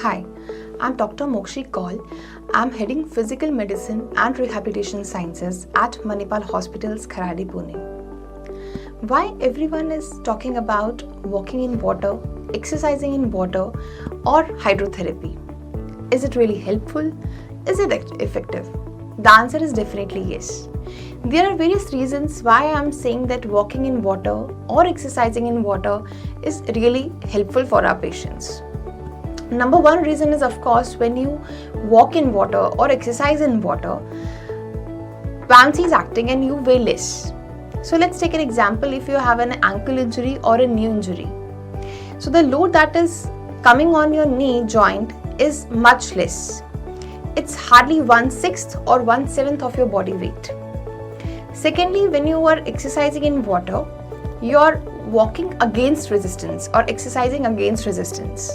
Hi, I'm Dr. Mokshi Koul. I'm heading Physical Medicine and Rehabilitation Sciences at Manipal Hospitals, Kharadi, Pune. Why everyone is talking about walking in water, exercising in water, or hydrotherapy? Is it really helpful? Is it effective? The answer is definitely yes. There are various reasons why I'm saying that walking in water or exercising in water is really helpful for our patients. Number one reason is, of course, when you walk in water or exercise in water, buoyancy is acting and you weigh less. So let's take an example. If you have an ankle injury or a knee injury, so the load that is coming on your knee joint is much less. It's hardly 1/6 or 1/7 of your body weight. Secondly, when you are exercising in water, you're walking against resistance or exercising against resistance.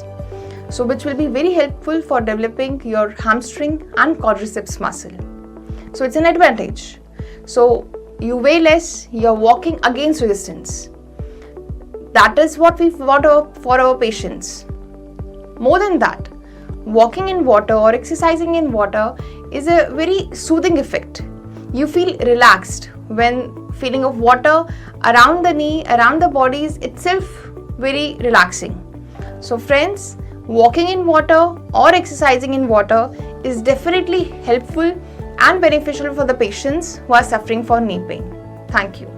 So which will be very helpful for developing your hamstring and quadriceps muscle. So it's an advantage. So you weigh less, you're walking against resistance. That is what we want for our patients. More than that, walking in water or exercising in water is a very soothing effect. You feel relaxed when feeling of water around the knee, around the body is itself very relaxing. So friends, walking in water or exercising in water is definitely helpful and beneficial for the patients who are suffering from knee pain. Thank you.